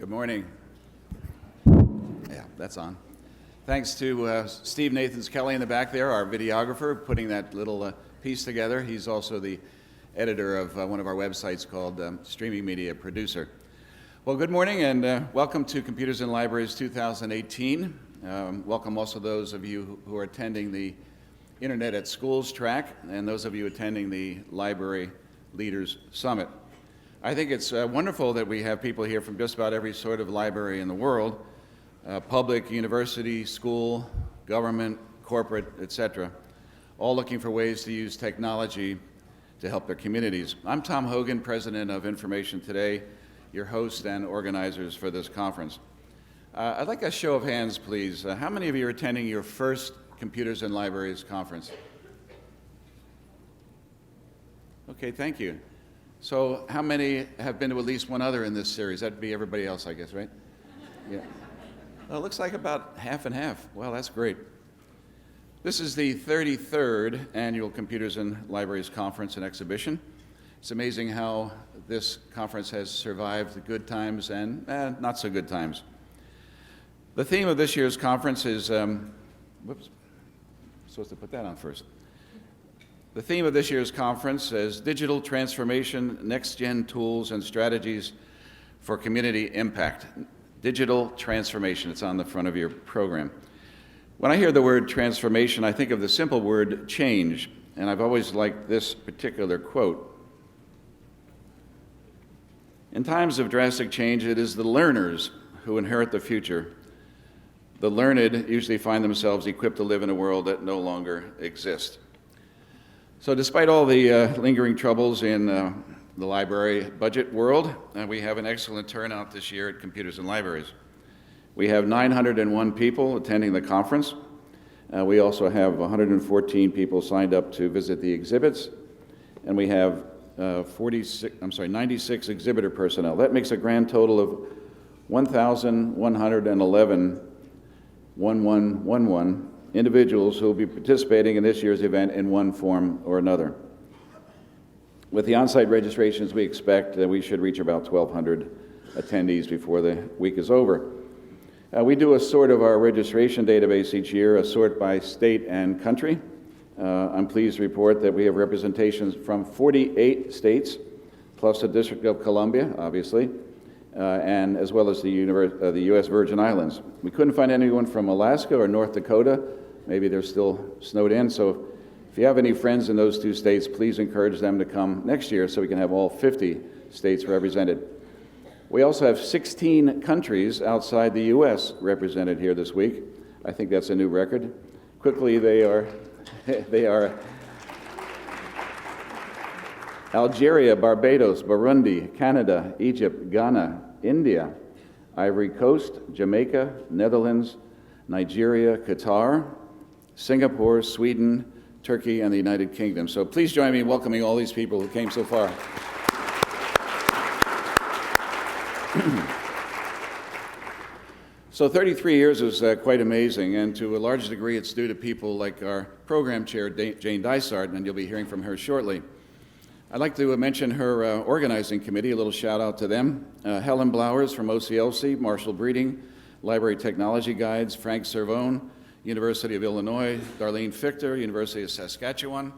Good morning. Yeah, that's on. Thanks to Steve Nathans-Kelly in the back there, our videographer, putting that little piece together. He's also the editor of one of our websites called Streaming Media Producer. Well, good morning and welcome to Computers in Libraries 2018. Welcome also those of you who are attending the Internet at Schools track and those of you attending the Library Leaders Summit. I think it's wonderful that we have people here from just about every sort of library in the world, public, university, school, government, corporate, etc., all looking for ways to use technology to help their communities. I'm Tom Hogan, president of Information Today, your host and organizers for this conference. I'd like a show of hands, please. How many of you are attending your first Computers in Libraries conference? Okay, thank you. So how many have been to at least one other in this series? That'd be everybody else, I guess, right? Yeah. Well, it looks like about half and half. Well, that's great. This is the 33rd Annual Computers in Libraries Conference and Exhibition. It's amazing how this conference has survived the good times and not so good times. The theme of this year's conference is, whoops, I'm supposed to put that on first. The theme of this year's conference is Digital Transformation, Next-Gen Tools and Strategies for Community Impact. Digital Transformation, it's on the front of your program. When I hear the word transformation, I think of the simple word change, and I've always liked this particular quote. In times of drastic change, it is the learners who inherit the future. The learned usually find themselves equipped to live in a world that no longer exists. So despite all the lingering troubles in the library budget world, we have an excellent turnout this year at Computers in Libraries. We have 901 people attending the conference. We also have 114 people signed up to visit the exhibits, and we have 96 exhibitor personnel. That makes a grand total of 1,111 individuals who will be participating in this year's event in one form or another. With the on-site registrations, we expect that we should reach about 1,200 attendees before the week is over. We do a sort of our registration database each year, a sort by state and country. I'm pleased to report that we have representations from 48 states, plus the District of Columbia, obviously, and as well as the U.S. Virgin Islands. We couldn't find anyone from Alaska or North Dakota. Maybe they're still snowed in, so if you have any friends in those two states, please encourage them to come next year so we can have all 50 states represented. We also have 16 countries outside the U.S. represented here this week. I think that's a new record. Quickly, they are Algeria, Barbados, Burundi, Canada, Egypt, Ghana, India, Ivory Coast, Jamaica, Netherlands, Nigeria, Qatar, Singapore, Sweden, Turkey, and the United Kingdom. So please join me in welcoming all these people who came so far. So 33 years is quite amazing, and to a large degree it's due to people like our program chair, Jane Dysart, and you'll be hearing from her shortly. I'd like to mention her organizing committee, a little shout out to them. Helen Blowers from OCLC, Marshall Breeding, Library Technology Guides, Frank Cervone, University of Illinois, Darlene Fichter, University of Saskatchewan,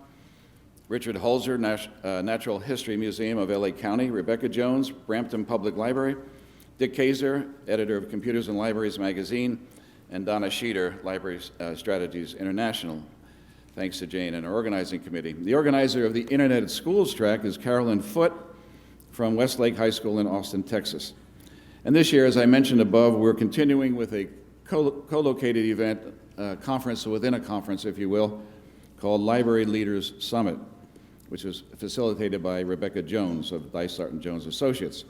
Richard Holzer, Natural History Museum of LA County, Rebecca Jones, Brampton Public Library, Dick Kaiser, editor of Computers and Libraries magazine, and Donna Sheeter, Library Strategies International. Thanks to Jane and our organizing committee. The organizer of the Internet at Schools track is Carolyn Foote from Westlake High School in Austin, Texas. And this year, as I mentioned above, we're continuing with a co-located event, conference within a conference, if you will, called Library Leaders Summit, which is facilitated by Rebecca Jones of Dysart and Jones Associates.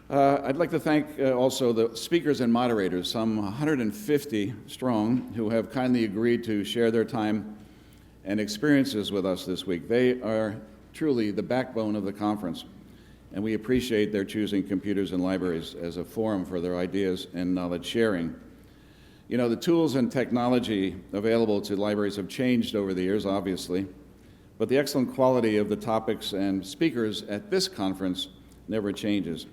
I'd like to thank also the speakers and moderators, some 150 strong, who have kindly agreed to share their time and experiences with us this week. They are truly the backbone of the conference, and we appreciate their choosing Computers and Libraries as a forum for their ideas and knowledge sharing. You know, the tools and technology available to libraries have changed over the years, obviously, but the excellent quality of the topics and speakers at this conference never changes.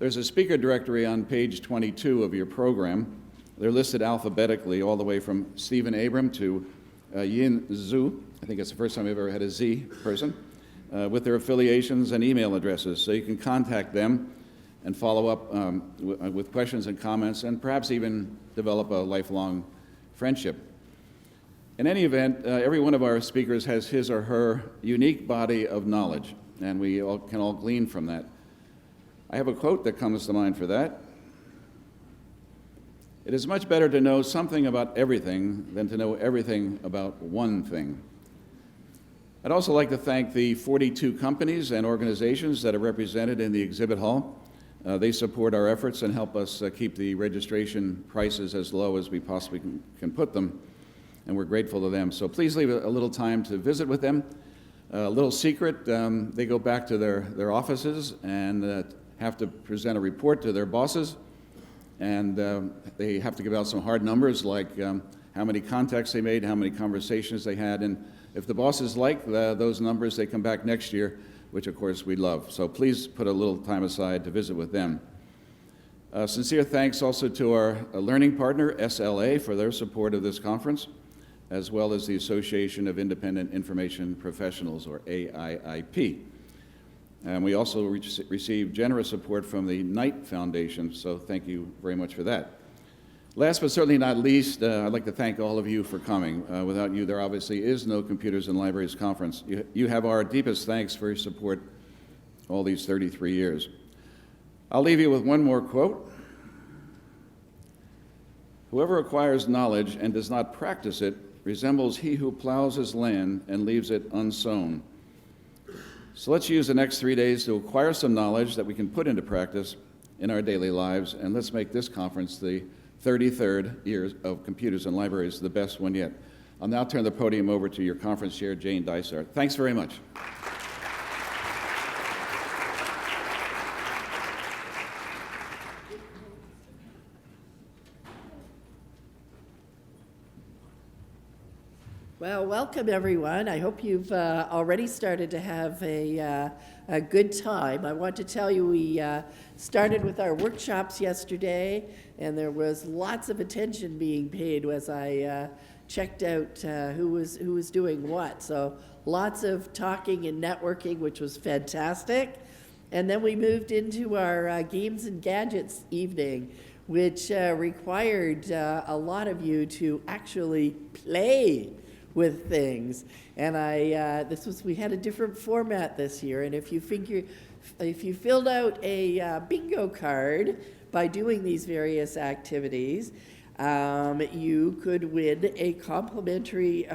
There's a speaker directory on page 22 of your program. They're listed alphabetically all the way from Stephen Abram to Yin Zhu. I think it's the first time I've ever had a Z person, with their affiliations and email addresses. So you can contact them and follow up with questions and comments, and perhaps even develop a lifelong friendship. In any event, every one of our speakers has his or her unique body of knowledge, and we can all glean from that. I have a quote that comes to mind for that. It is much better to know something about everything than to know everything about one thing. I'd also like to thank the 42 companies and organizations that are represented in the exhibit hall. They support our efforts and help us keep the registration prices as low as we possibly can put them, and we're grateful to them. So please leave a little time to visit with them. A little secret, they go back to their offices and have to present a report to their bosses, and they have to give out some hard numbers like how many contacts they made, how many conversations they had, and if the bosses like those numbers, they come back next year, which of course we love. So please put a little time aside to visit with them. Sincere thanks also to our learning partner, SLA, for their support of this conference, as well as the Association of Independent Information Professionals, or AIIP. And we also received generous support from the Knight Foundation, so thank you very much for that. Last but certainly not least, I'd like to thank all of you for coming. Without you, there obviously is no Computers and Libraries Conference. You have our deepest thanks for your support all these 33 years. I'll leave you with one more quote. Whoever acquires knowledge and does not practice it resembles he who plows his land and leaves it unsown. So let's use the next 3 days to acquire some knowledge that we can put into practice in our daily lives, and let's make this conference the 33rd year of Computers and Libraries the best one yet. I'll now turn the podium over to your conference chair, Jane Dysart. Thanks very much. Well, welcome everyone. I hope you've already started to have a good time. I want to tell you we started with our workshops yesterday, and there was lots of attention being paid as I checked out who was doing what. So lots of talking and networking, which was fantastic. And then we moved into our games and gadgets evening, which required a lot of you to actually play with things. And we had a different format this year, and if you filled out a bingo card by doing these various activities, you could win a complimentary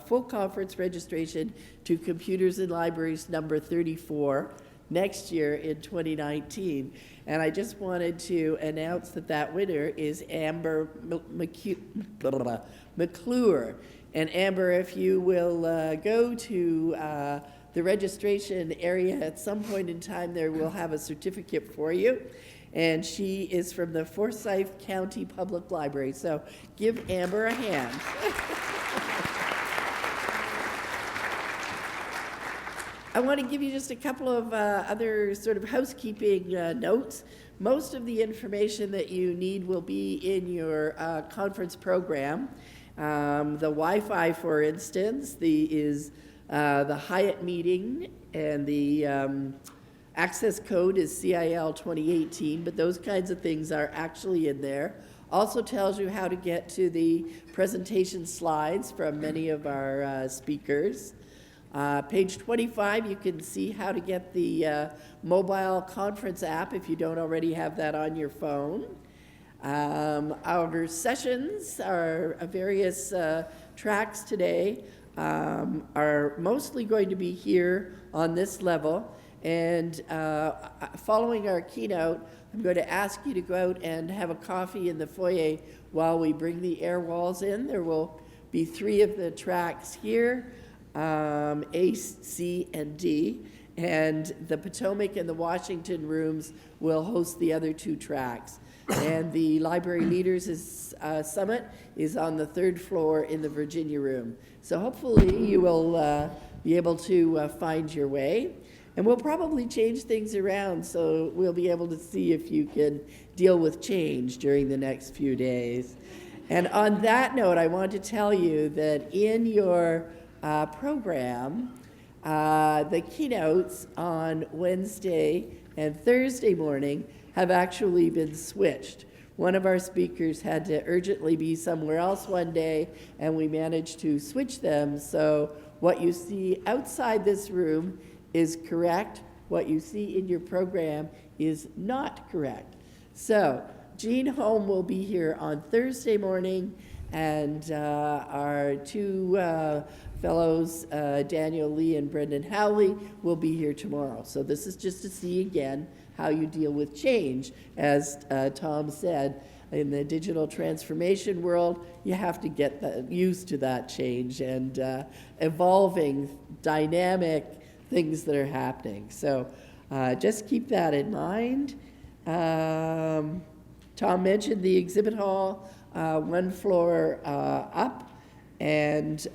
full conference registration to Computers and Libraries number 34 next year in 2019. And I just wanted to announce that winner is Amber McClure. And Amber, if you will go to the registration area at some point in time, there we'll have a certificate for you. And she is from the Forsyth County Public Library. So give Amber a hand. I want to give you just a couple of other sort of housekeeping notes. Most of the information that you need will be in your conference program. The Wi-Fi, for instance, is the Hyatt meeting, and the access code is CIL 2018, but those kinds of things are actually in there. Also tells you how to get to the presentation slides from many of our speakers. Page 25, you can see how to get the mobile conference app if you don't already have that on your phone. Our sessions, our various tracks today are mostly going to be here on this level, and following our keynote, I'm going to ask you to go out and have a coffee in the foyer while we bring the air walls in. There will be 3 of the tracks here, A, C, and D, and the Potomac and the Washington rooms will host the other 2 tracks. And the Library Leaders Summit is on the 3rd floor in the Virginia room. So hopefully you will be able to find your way. And we'll probably change things around, so we'll be able to see if you can deal with change during the next few days. And on that note, I want to tell you that in your program, the keynotes on Wednesday and Thursday morning have actually been switched. One of our speakers had to urgently be somewhere else one day, and we managed to switch them. So what you see outside this room is correct. What you see in your program is not correct. So Jean Holm will be here on Thursday morning, and our two fellows, Daniel Lee and Brendan Howley, will be here tomorrow. So this is just to see again how you deal with change. As Tom said, in the digital transformation world, you have to get used to that change and evolving, dynamic things that are happening. So just keep that in mind. Tom mentioned the exhibit hall, one floor up, and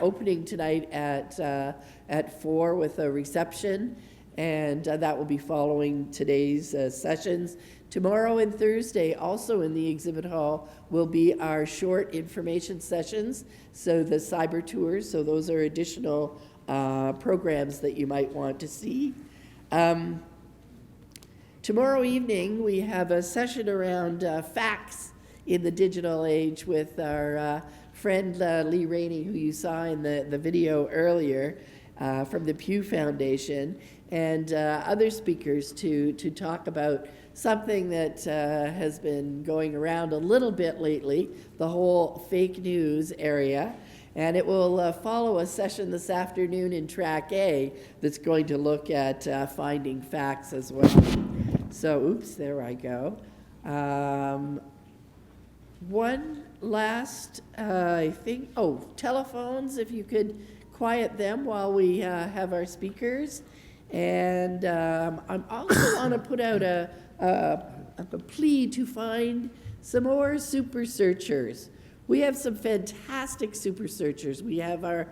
opening tonight at 4 with a reception, and that will be following today's sessions. Tomorrow and Thursday, also in the exhibit hall, will be our short information sessions, so the cyber tours, so those are additional programs that you might want to see. Tomorrow evening, we have a session around facts in the digital age with our friend Lee Rainey, who you saw in the video earlier from the Pew Foundation, and other speakers to talk about something that has been going around a little bit lately, the whole fake news area. And it will follow a session this afternoon in Track A that's going to look at finding facts as well. So, oops, there I go. One last, I think, telephones, if you could quiet them while we have our speakers. And I'm also want to put out a plea to find some more super searchers. We have some fantastic super searchers. We have our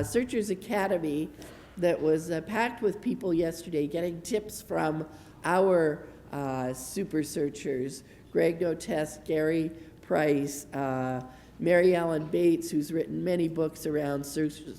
Searchers Academy that was packed with people yesterday getting tips from our super searchers. Greg Notes, Gary Price, Mary Ellen Bates, who's written many books around super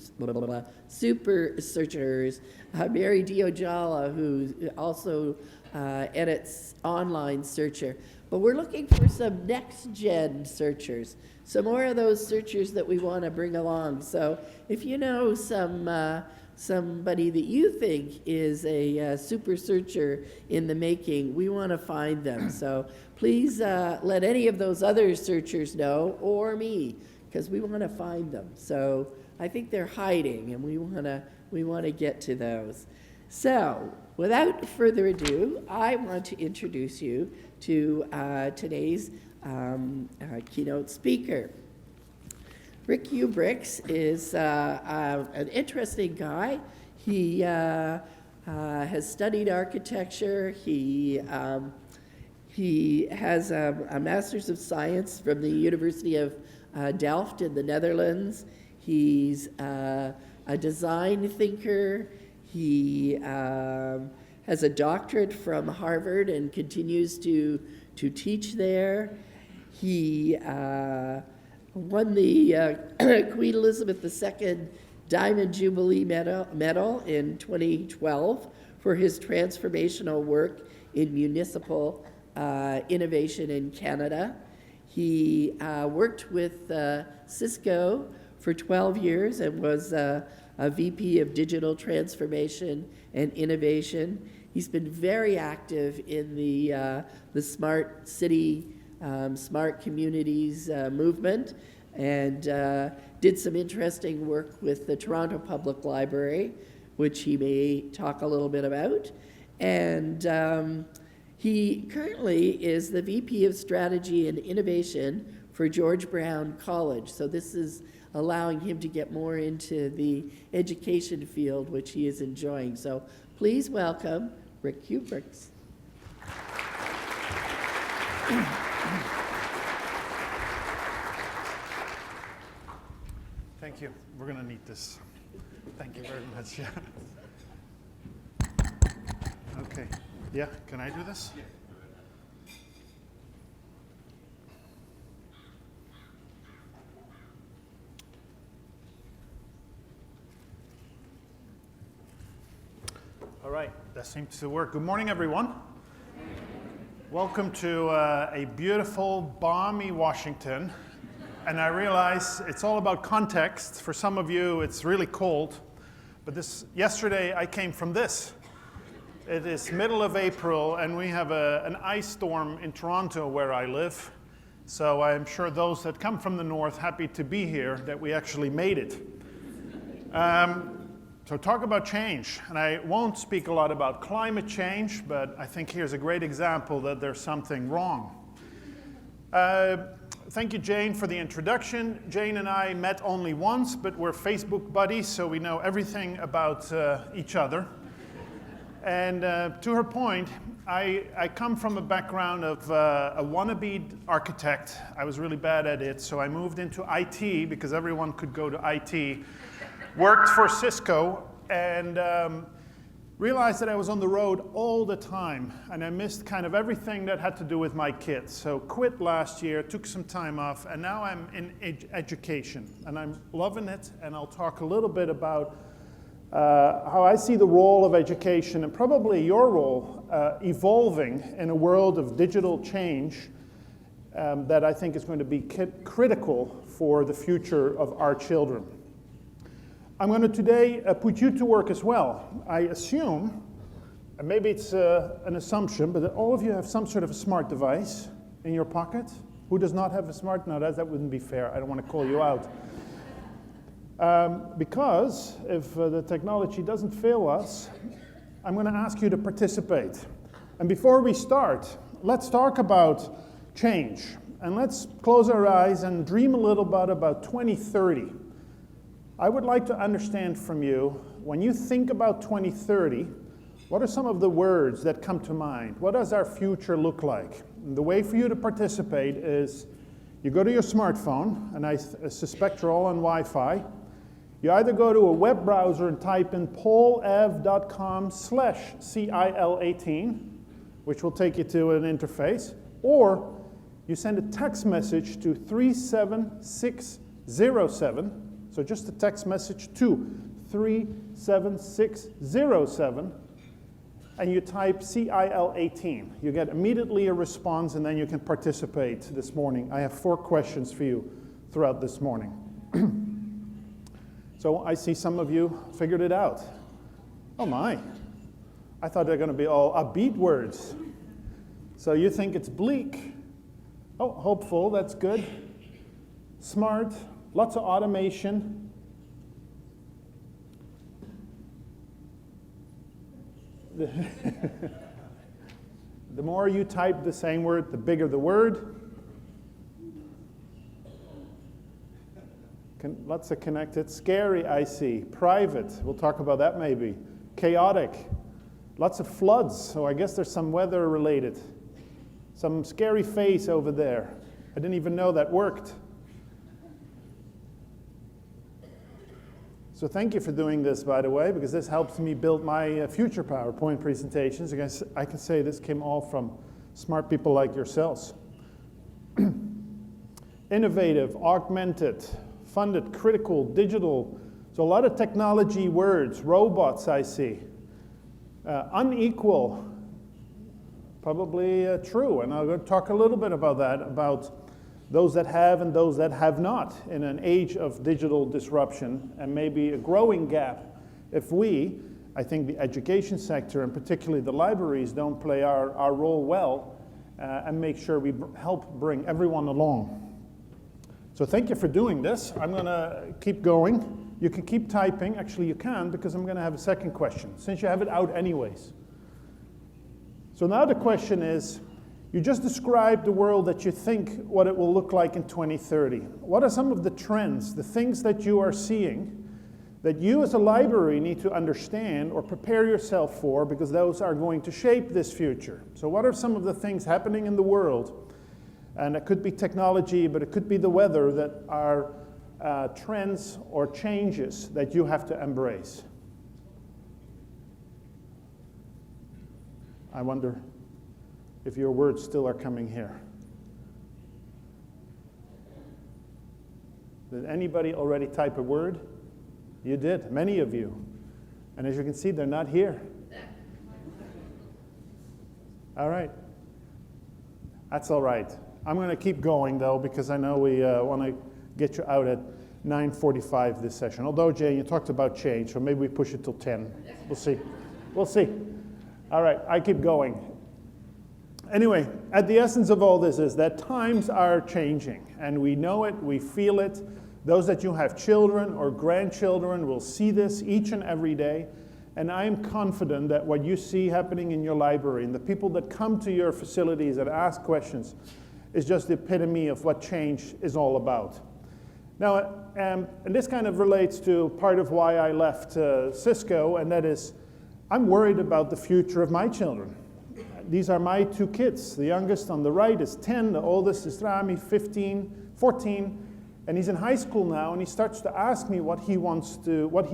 searchers, Mary Diojala, who also edits Online Searcher. But we're looking for some next-gen searchers, some more of those searchers that we want to bring along. So if you know somebody that you think is a super searcher in the making, we want to find them. So please let any of those other searchers know, or me, because we want to find them. So I think they're hiding, and we want to get to those. So without further ado, I want to introduce you to today's keynote speaker. Rick Huijbregts is an interesting guy. He has studied architecture. He has a Master's of Science from the University of Delft in the Netherlands. He's a design thinker. He has a doctorate from Harvard and continues to teach there. He won the Queen Elizabeth II Diamond Jubilee Medal in 2012 for his transformational work in municipal innovation in Canada. He worked with Cisco for 12 years and was a VP of Digital Transformation and Innovation. He's been very active in the smart city, smart communities movement, and did some interesting work with the Toronto Public Library, which he may talk a little bit about. And he currently is the VP of Strategy and Innovation for George Brown College. So this is allowing him to get more into the education field, which he is enjoying. So please welcome Rick Huijbregts. Thank you. We're going to need this. Thank you very much. Yeah, can I do this? Yeah. All right, that seems to work. Good morning, everyone. Welcome to a beautiful, balmy Washington. And I realize it's all about context. For some of you, it's really cold. But yesterday, I came from this. It is middle of April, and we have an ice storm in Toronto where I live. So I'm sure those that come from the north happy to be here, that we actually made it. So talk about change, and I won't speak a lot about climate change, but I think here's a great example that there's something wrong. Thank you, Jane, for the introduction. Jane and I met only once, but we're Facebook buddies, so we know everything about each other. And to her point, I come from a background of a wannabe architect. I was really bad at it, so I moved into IT because everyone could go to IT. Worked for Cisco and realized that I was on the road all the time and I missed kind of everything that had to do with my kids. So quit last year, took some time off, and now I'm in education and I'm loving it, and I'll talk a little bit about how I see the role of education and probably your role evolving in a world of digital change that I think is going to be critical for the future of our children. I'm going to today put you to work as well. I assume, and maybe it's an assumption, but that all of you have some sort of a smart device in your pocket. Who does not have a smart? No, that wouldn't be fair. I don't want to call you out. Because if the technology doesn't fail us, I'm going to ask you to participate. And before we start, let's talk about change. And let's close our eyes and dream a little bit about 2030. I would like to understand from you, when you think about 2030, what are some of the words that come to mind? What does our future look like? And the way for you to participate is you go to your smartphone, and I suspect you're all on Wi-Fi. You either go to a web browser and type in paulev.com/CIL18, which will take you to an interface, or you send a text message to 37607. So just a text message to 37607, and you type CIL18. You get immediately a response, and then you can participate this morning. I have 4 questions for you throughout this morning. So I see some of you figured it out. Oh my, I thought they're going to be all upbeat words. So you think it's bleak. Oh, hopeful, that's good. Smart. Lots of automation. The more you type the same word, the bigger the word. Lots of connected. Scary, I see. Private, we'll talk about that maybe. Chaotic. Lots of floods, so I guess there's some weather related. Some scary face over there. I didn't even know that worked. So thank you for doing this, by the way, because this helps me build my future PowerPoint presentations. I can say this came all from smart people like yourselves. Innovative, augmented, funded, critical, digital. So a lot of technology words. Robots, I see. Unequal, probably true. And I'll talk a little bit about that, about those that have and those that have not in an age of digital disruption, and maybe a growing gap if I think the education sector and particularly the libraries don't play our role well and make sure we help bring everyone along. So thank you for doing this. I'm going to keep going. You can keep typing. Actually, you can, because I'm going to have a second question, since you have it out anyways. So now the question is, you just described the world that you think what it will look like in 2030. What are some of the trends, the things that you are seeing that you as a library need to understand or prepare yourself for, because those are going to shape this future? So what are some of the things happening in the world? And it could be technology, but it could be the weather, that are trends or changes that you have to embrace. I wonder if your words still are coming here. Did anybody already type a word? You did, many of you. And as you can see, they're not here. All right. That's all right. I'm going to keep going, though, because I know we want to get you out at 9:45 this session. Although, Jane, you talked about change, so maybe we push it till 10. We'll see. We'll see. All right, I keep going. Anyway, at the essence of all this is that times are changing, and we know it, we feel it. Those that you have children or grandchildren will see this each and every day. And I am confident that what you see happening in your library and the people that come to your facilities and ask questions is just the epitome of what change is all about. Now, and this kind of relates to part of why I left Cisco, and that is I'm worried about the future of my children. These are my two kids. The youngest on the right is 10, the oldest is Rami, 14, and he's in high school now, and he starts to ask me what he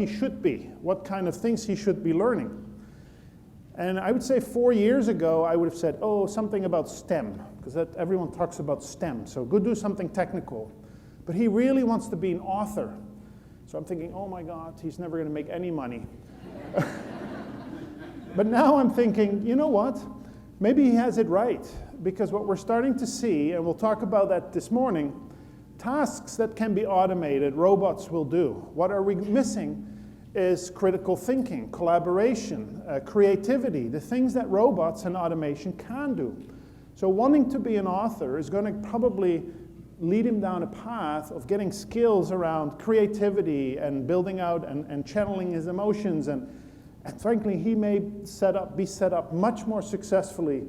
should be, what kind of things he should be learning. And I would say 4 years ago, I would have said, oh, something about STEM, because everyone talks about STEM, so go do something technical. But he really wants to be an author. So I'm thinking, oh my God, he's never going to make any money. But now I'm thinking, you know what? Maybe he has it right, because what we're starting to see, and we'll talk about that this morning, tasks that can be automated, robots will do. What are we missing is critical thinking, collaboration, creativity, the things that robots and automation can do. So wanting to be an author is going to probably lead him down a path of getting skills around creativity and building out and channeling his emotions. And frankly, he may be set up much more successfully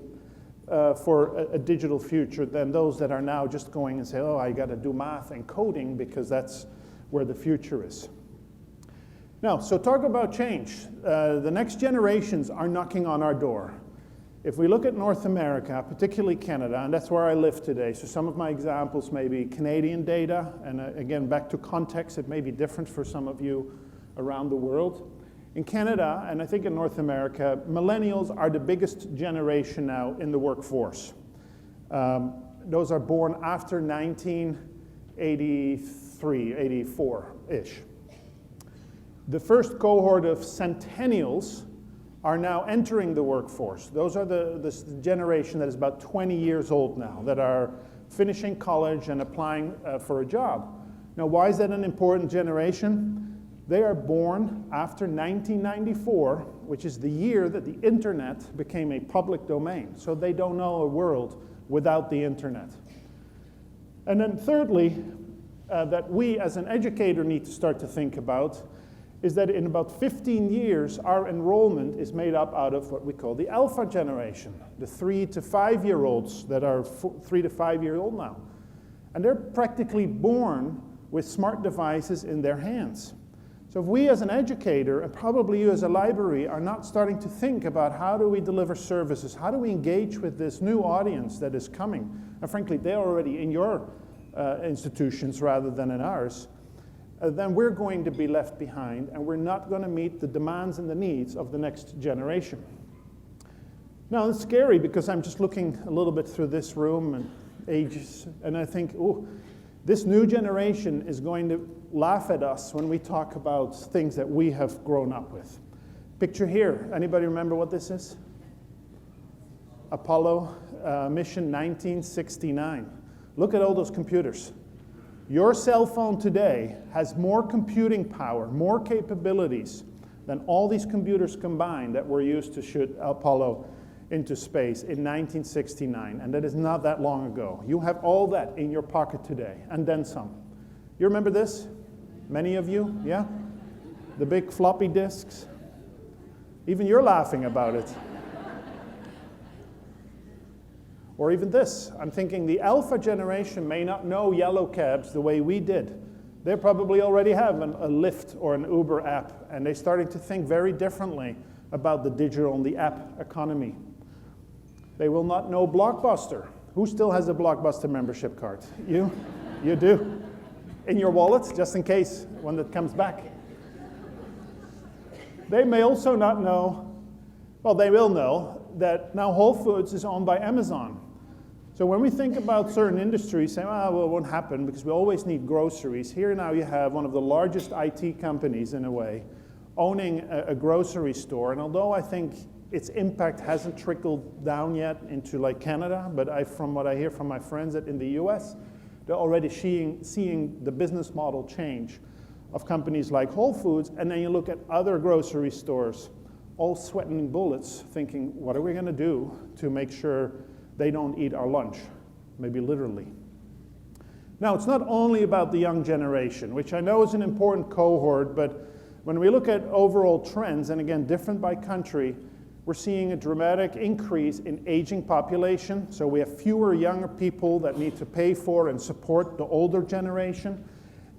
for a digital future than those that are now just going and say, oh, I got to do math and coding because that's where the future is. Now, so talk about change. The next generations are knocking on our door. If we look at North America, particularly Canada, and that's where I live today, so some of my examples may be Canadian data, and again, back to context, it may be different for some of you around the world. In Canada, and I think in North America, millennials are the biggest generation now in the workforce. Those are born after 1983, 84-ish. The first cohort of centennials are now entering the workforce. Those are the generation that is about 20 years old now, that are finishing college and applying for a job. Now, why is that an important generation? They are born after 1994, which is the year that the internet became a public domain. So they don't know a world without the internet. And then thirdly, that we as an educator need to start to think about is that in about 15 years, our enrollment is made up out of what we call the alpha generation, the 3 to 5-year-olds that are 3 to 5 years old now. And they're practically born with smart devices in their hands. So if we as an educator, and probably you as a library, are not starting to think about how do we deliver services, how do we engage with this new audience that is coming, and frankly, they're already in your institutions rather than in ours, then we're going to be left behind, and we're not going to meet the demands and the needs of the next generation. Now, it's scary because I'm just looking a little bit through this room and ages, and I think, oh, this new generation is going to laugh at us when we talk about things that we have grown up with. Picture here, anybody remember what this is? Apollo mission 1969. Look at all those computers. Your cell phone today has more computing power, more capabilities than all these computers combined that were used to shoot Apollo into space in 1969, and that is not that long ago. You have all that in your pocket today, and then some. You remember this? Many of you, yeah? The big floppy disks. Even you're laughing about it. Or even this, I'm thinking the alpha generation may not know yellow cabs the way we did. They probably already have a Lyft or an Uber app, and they're starting to think very differently about the digital and the app economy. They will not know Blockbuster. Who still has a Blockbuster membership card? You? You do? In your wallet, just in case when it comes back. They may also not know Well, they will know that now Whole Foods is owned by Amazon. So when we think about certain industries, saying, oh, well, it won't happen because we always need groceries. Here now you have one of the largest IT companies, in a way, owning a grocery store. And although I think its impact hasn't trickled down yet into like Canada, but from what I hear from my friends in the US, they're already seeing the business model change of companies like Whole Foods. And then you look at other grocery stores, all sweating bullets, thinking, what are we going to do to make sure they don't eat our lunch, maybe literally. Now, it's not only about the young generation, which I know is an important cohort, but when we look at overall trends, and again, different by country, we're seeing a dramatic increase in aging population. So we have fewer younger people that need to pay for and support the older generation.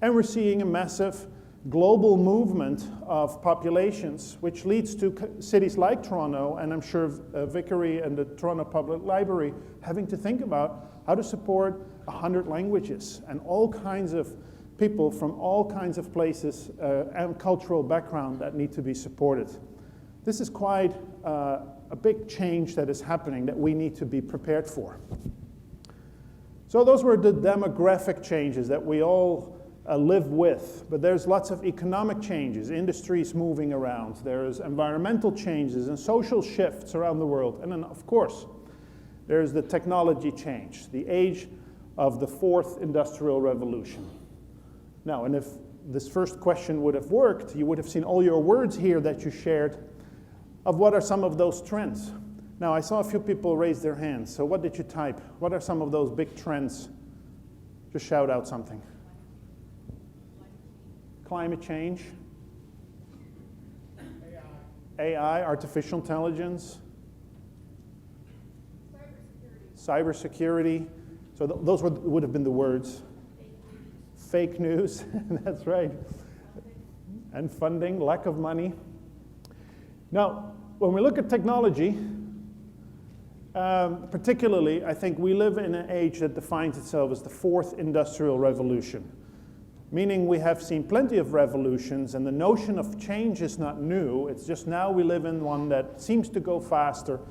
And we're seeing a massive global movement of populations, which leads to cities like Toronto, and I'm sure Vickery and the Toronto Public Library having to think about how to support 100 languages and all kinds of people from all kinds of places and cultural background that need to be supported. This is quite a big change that is happening that we need to be prepared for. So those were the demographic changes that we all live with, but there's lots of economic changes, industries moving around, there's environmental changes and social shifts around the world, and then of course there's the technology change, the age of the fourth industrial revolution. Now, and if this first question would have worked, you would have seen all your words here that you shared of what are some of those trends. Now, I saw a few people raise their hands, so what did you type? What are some of those big trends? Just shout out something. Climate change, AI, artificial intelligence, cybersecurity. So those would have been the words. Fake news, that's right. And funding, lack of money. Now, when we look at technology, particularly, I think we live in an age that defines itself as the fourth industrial revolution. Meaning we have seen plenty of revolutions, and the notion of change is not new. It's just now we live in one that seems to go faster,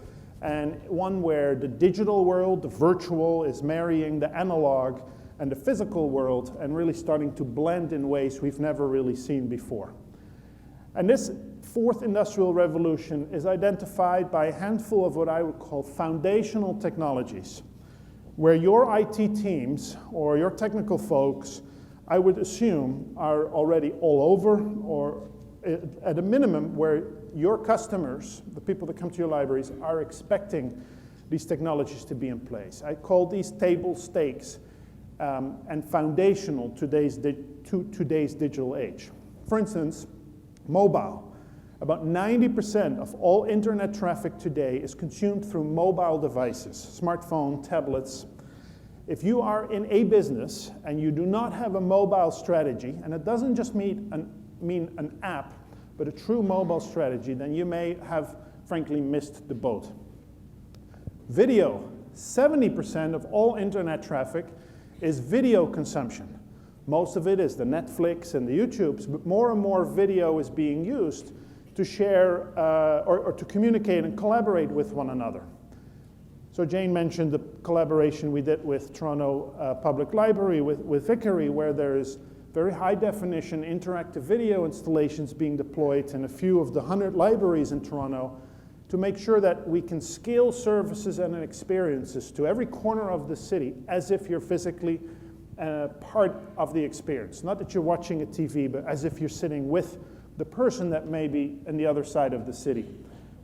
and one where the digital world, the virtual, is marrying the analog and the physical world, and really starting to blend in ways we've never really seen before. And this fourth industrial revolution is identified by a handful of what I would call foundational technologies, where your IT teams or your technical folks, I would assume, are already all over, or at a minimum where your customers, the people that come to your libraries, are expecting these technologies to be in place. I call these table stakes and foundational to today's digital age. For instance, mobile. About 90% of all internet traffic today is consumed through mobile devices, smartphone, tablets. If you are in a business and you do not have a mobile strategy, and it doesn't just mean an app, but a true mobile strategy, then you may have, frankly, missed the boat. Video. 70% of all internet traffic is video consumption. Most of it is the Netflix and the YouTubes, but more and more video is being used to share or to communicate and collaborate with one another. So Jane mentioned the collaboration we did with Toronto Public Library, with Vickery, where there is very high definition interactive video installations being deployed in a few of the 100 libraries in Toronto to make sure that we can scale services and experiences to every corner of the city as if you're physically part of the experience. Not that you're watching a TV, but as if you're sitting with the person that may be on the other side of the city.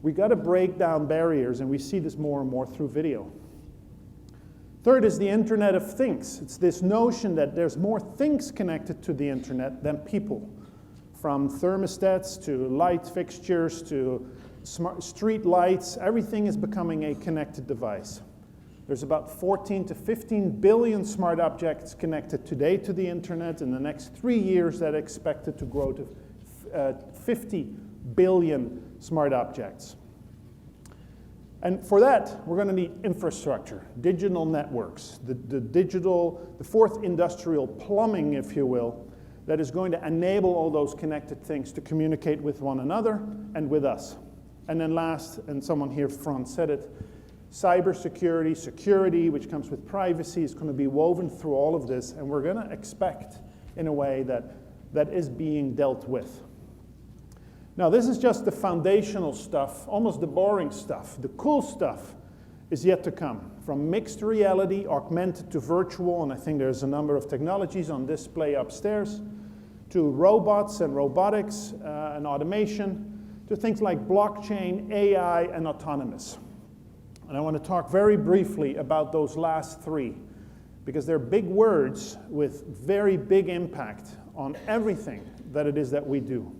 We got to break down barriers, and we see this more and more through video. Third is the Internet of Things. It's this notion that there's more things connected to the internet than people. From thermostats to light fixtures to smart street lights, everything is becoming a connected device. There's about 14 to 15 billion smart objects connected today to the internet. In the next 3 years, that expected to grow to 50 billion smart objects. And for that, we're going to need infrastructure, digital networks, the fourth industrial plumbing, if you will, that is going to enable all those connected things to communicate with one another and with us. And then last, and someone here front said it, cybersecurity, security, which comes with privacy, is going to be woven through all of this, and we're going to expect in a way that is being dealt with. Now, this is just the foundational stuff, almost the boring stuff. The cool stuff is yet to come. From mixed reality, augmented to virtual, and I think there's a number of technologies on display upstairs, to robots and robotics and automation, to things like blockchain, AI, and autonomous. And I want to talk very briefly about those last three, because they're big words with very big impact on everything that it is that we do.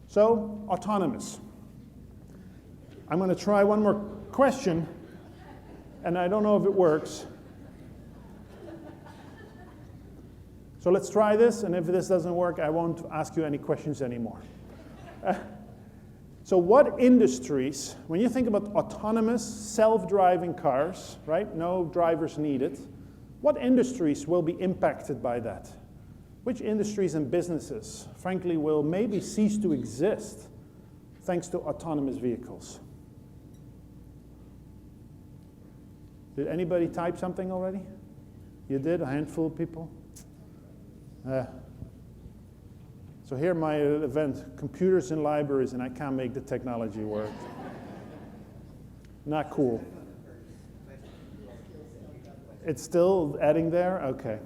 So, autonomous. I'm going to try one more question, and I don't know if it works. So let's try this, and if this doesn't work, I won't ask you any questions anymore. So what industries, when you think about autonomous, self-driving cars, right, no drivers needed, what industries will be impacted by that? Which industries and businesses, frankly, will maybe cease to exist thanks to autonomous vehicles? Did anybody type something already? You did? A handful of people? So here my event, computers in libraries, and I can't make the technology work. Not cool. It's still adding there? Okay.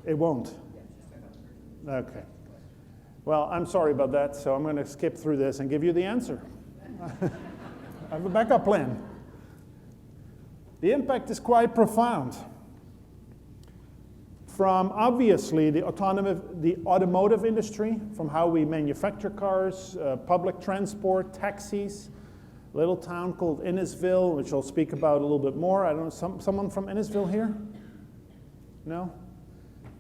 It won't? Okay. Well, I'm sorry about that, so I'm going to skip through this and give you the answer. I have a backup plan. The impact is quite profound. From obviously the automotive industry, from how we manufacture cars, public transport, taxis, a little town called Innisville, which I'll speak about a little bit more. I don't know, someone from Innisville here? No?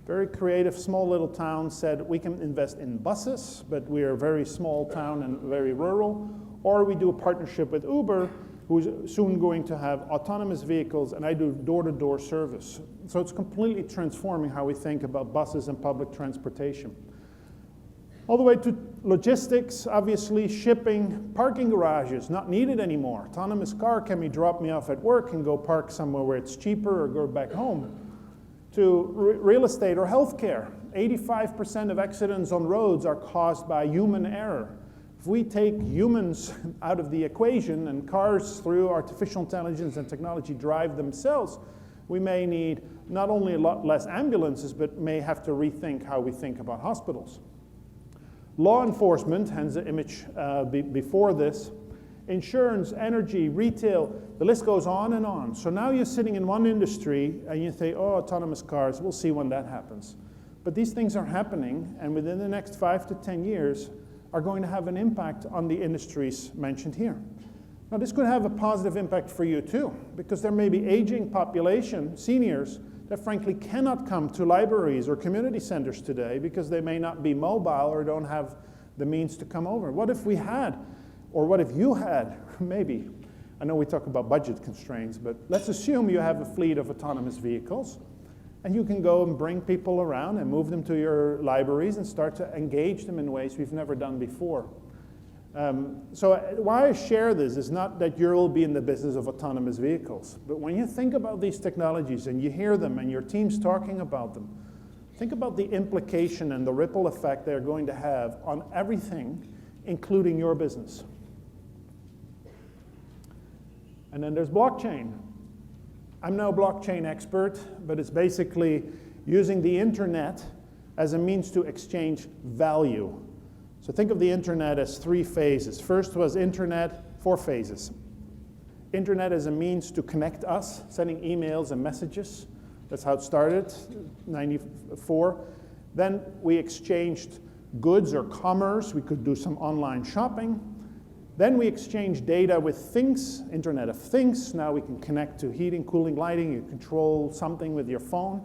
Very creative, small little town said we can invest in buses, but we are a very small town and very rural, or we do a partnership with Uber, who's soon going to have autonomous vehicles, and I do door-to-door service. So it's completely transforming how we think about buses and public transportation. All the way to logistics, obviously, shipping, parking garages, not needed anymore. Autonomous car can drop me off at work and go park somewhere where it's cheaper or go back home. To real estate or healthcare, 85% of accidents on roads are caused by human error. If we take humans out of the equation and cars through artificial intelligence and technology drive themselves, we may need not only a lot less ambulances, but may have to rethink how we think about hospitals. Law enforcement, hence the image before this, insurance, energy, retail, the list goes on and on. So now you're sitting in one industry and you say, oh, autonomous cars, we'll see when that happens. But these things are happening, and within the next 5 to 10 years are going to have an impact on the industries mentioned here. Now this could have a positive impact for you too, because there may be aging population, seniors, that frankly cannot come to libraries or community centers today because they may not be mobile or don't have the means to come over. What if we had, or what if you had, maybe, I know we talk about budget constraints, but let's assume you have a fleet of autonomous vehicles, and you can go and bring people around and move them to your libraries and start to engage them in ways we've never done before. So why I share this is not that you'll be in the business of autonomous vehicles, but when you think about these technologies and you hear them and your team's talking about them, think about the implication and the ripple effect they're going to have on everything, including your business. And then there's blockchain. I'm no blockchain expert, but it's basically using the internet as a means to exchange value. So think of the internet as 3 phases. First was internet, 4 phases. Internet as a means to connect us, sending emails and messages. That's how it started, 94. Then we exchanged goods or commerce. We could do some online shopping. Then we exchanged data with things, Internet of Things. Now we can connect to heating, cooling, lighting. You control something with your phone.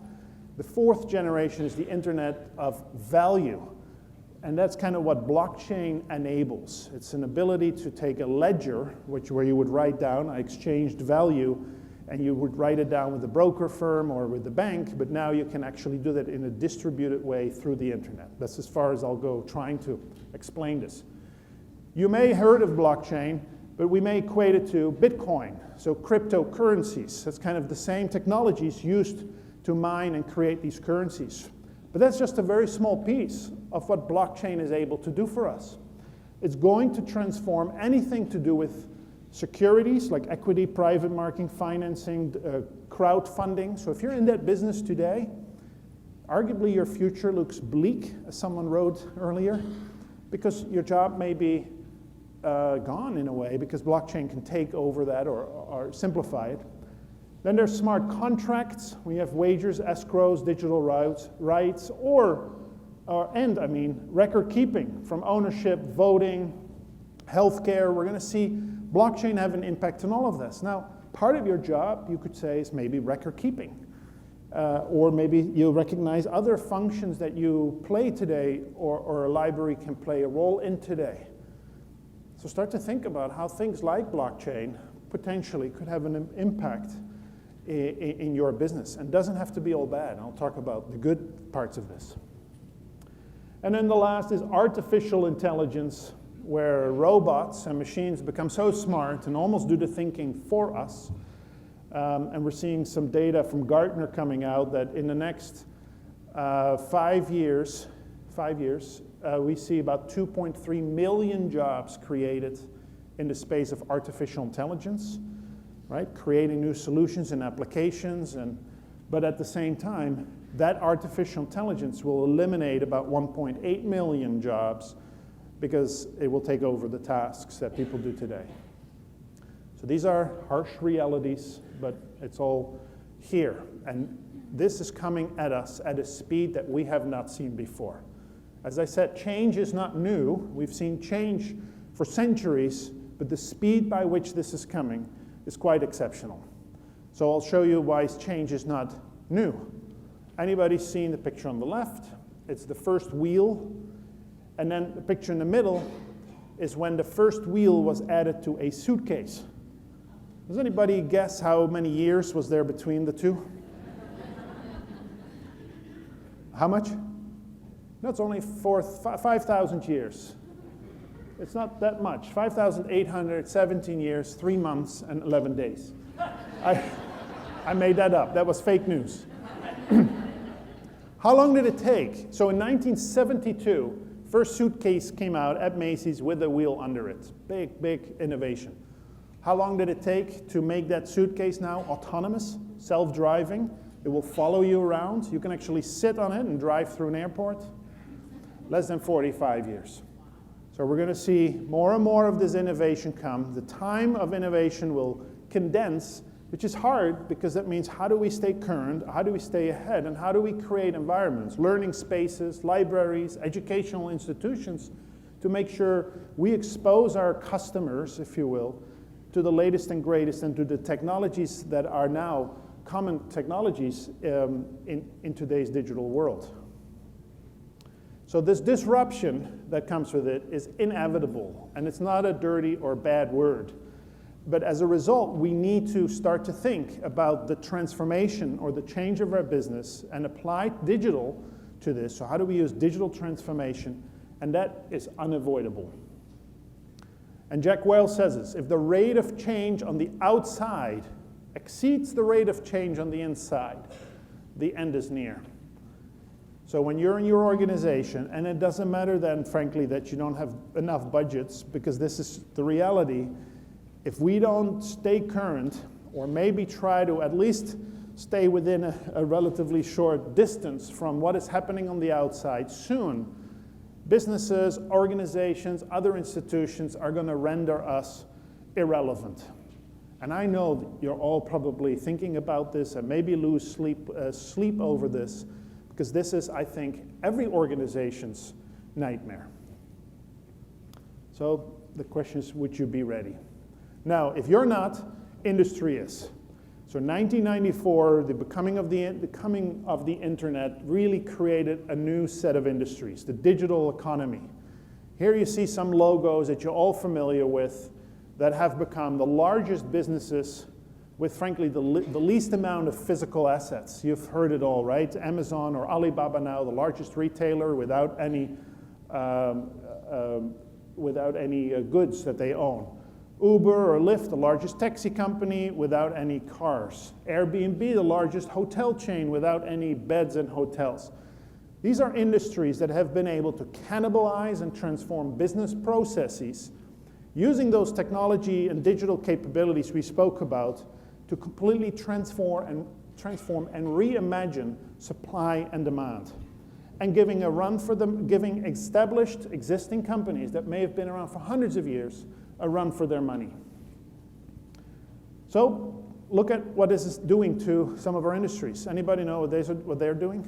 The 4th generation is the Internet of Value. And that's kind of what blockchain enables. It's an ability to take a ledger, where you would write down, I exchanged value, and you would write it down with the broker firm or with the bank, but now you can actually do that in a distributed way through the internet. That's as far as I'll go trying to explain this. You may have heard of blockchain, but we may equate it to Bitcoin, so cryptocurrencies. That's kind of the same technologies used to mine and create these currencies. But that's just a very small piece of what blockchain is able to do for us. It's going to transform anything to do with securities like equity, private market financing, crowdfunding. So if you're in that business today, arguably your future looks bleak, as someone wrote earlier, because your job may be gone in a way because blockchain can take over that or simplify it. Then there's smart contracts. We have wagers, escrows, digital rights, and record keeping from ownership, voting, healthcare. We're going to see blockchain have an impact on all of this. Now, part of your job, you could say, is maybe record keeping. Or maybe you'll recognize other functions that you play today or a library can play a role in today. So start to think about how things like blockchain potentially could have an impact in your business. And it doesn't have to be all bad. I'll talk about the good parts of this. And then the last is artificial intelligence, where robots and machines become so smart and almost do the thinking for us. And we're seeing some data from Gartner coming out that in the next 5 years, we see about 2.3 million jobs created in the space of artificial intelligence, right? Creating new solutions and applications, but at the same time, that artificial intelligence will eliminate about 1.8 million jobs because it will take over the tasks that people do today. So these are harsh realities, but it's all here. And this is coming at us at a speed that we have not seen before. As I said, change is not new. We've seen change for centuries, but the speed by which this is coming is quite exceptional. So I'll show you why change is not new. Anybody seen the picture on the left? It's the first wheel. And then the picture in the middle is when the first wheel was added to a suitcase. Does anybody guess how many years was there between the two? How much? No, it's only 5,000 years. It's not that much. 5,817 years, 3 months, and 11 days. I made that up. That was fake news. How long did it take? So in 1972, first suitcase came out at Macy's with a wheel under it. Big, big innovation. How long did it take to make that suitcase now autonomous, self-driving? It will follow you around. You can actually sit on it and drive through an airport. Less than 45 years. So we're going to see more and more of this innovation come. The time of innovation will condense, which is hard because that means how do we stay current, how do we stay ahead, and how do we create environments, learning spaces, libraries, educational institutions to make sure we expose our customers, if you will, to the latest and greatest and to the technologies that are now common technologies in today's digital world. So this disruption that comes with it is inevitable, and it's not a dirty or bad word. But as a result, we need to start to think about the transformation or the change of our business and apply digital to this. So how do we use digital transformation? And that is unavoidable. And Jack Welch says this: if the rate of change on the outside exceeds the rate of change on the inside, the end is near. So when you're in your organization, and it doesn't matter then, frankly, that you don't have enough budgets, because this is the reality, if we don't stay current, or maybe try to at least stay within a relatively short distance from what is happening on the outside, soon businesses, organizations, other institutions are going to render us irrelevant. And I know you're all probably thinking about this and maybe lose sleep over this, because this is, I think, every organization's nightmare. So the question is, would you be ready? Now, if you're not, industry is. So 1994, the coming of the internet really created a new set of industries, the digital economy. Here you see some logos that you're all familiar with that have become the largest businesses with, frankly, the least amount of physical assets. You've heard it all, right? Amazon or Alibaba now, the largest retailer without any without any goods that they own. Uber or Lyft, the largest taxi company, without any cars. Airbnb, the largest hotel chain, without any beds in hotels. These are industries that have been able to cannibalize and transform business processes using those technology and digital capabilities we spoke about to completely transform and reimagine supply and demand, and giving a run for them, giving established existing companies that may have been around for hundreds of years a run for their money. So look at what this is doing to some of our industries. Anybody know what they're doing?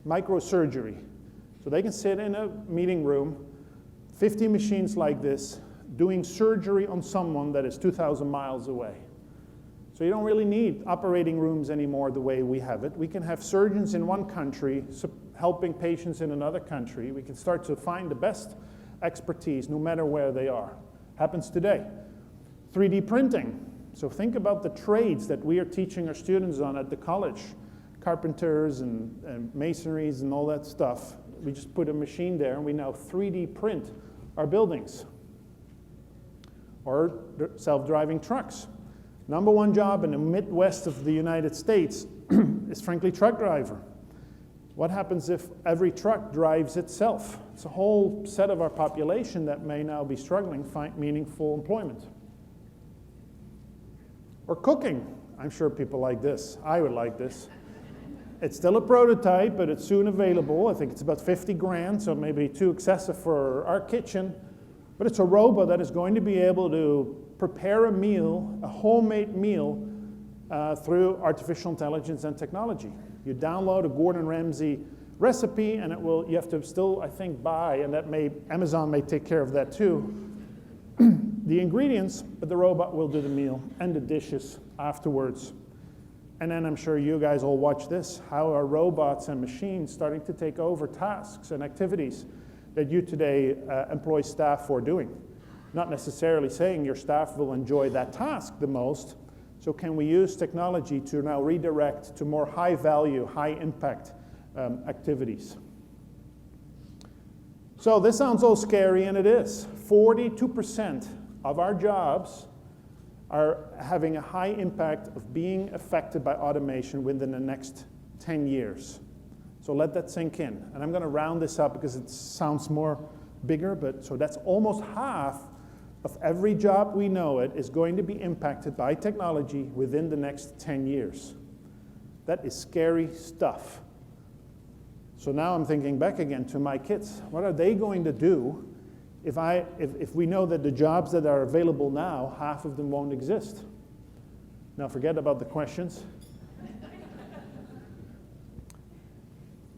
Microsurgery. So they can sit in a meeting room, 50 machines like this, doing surgery on someone that is 2,000 miles away. So you don't really need operating rooms anymore the way we have it. We can have surgeons in one country helping patients in another country. We can start to find the best expertise no matter where they are. Happens today. 3D printing. So think about the trades that we are teaching our students on at the college. Carpenters and masonries and all that stuff. We just put a machine there and we now 3D print our buildings. Or self-driving trucks. Number one job in the Midwest of the United States is frankly truck driver. What happens if every truck drives itself? It's a whole set of our population that may now be struggling to find meaningful employment. Or cooking. I'm sure people like this. I would like this. It's still a prototype, but it's soon available. I think it's about 50 grand, so maybe too excessive for our kitchen. But it's a robot that is going to be able to prepare a meal, a homemade meal, through artificial intelligence and technology. You download a Gordon Ramsay recipe, and you have to still, I think, buy, and Amazon may take care of that too, the ingredients, but the robot will do the meal and the dishes afterwards. And then I'm sure you guys all watch this. How are robots and machines starting to take over tasks and activities that you today employ staff for doing? Not necessarily saying your staff will enjoy that task the most. So can we use technology to now redirect to more high value, high impact activities? So this sounds all scary, and it is. 42% of our jobs are having a high impact of being affected by automation within the next 10 years. So let that sink in. And I'm going to round this up because it sounds more bigger, but so that's almost half of every job we know it is going to be impacted by technology within the next 10 years. That is scary stuff. So now I'm thinking back again to my kids. What are they going to do if we know that the jobs that are available now, half of them won't exist? Now forget about the questions.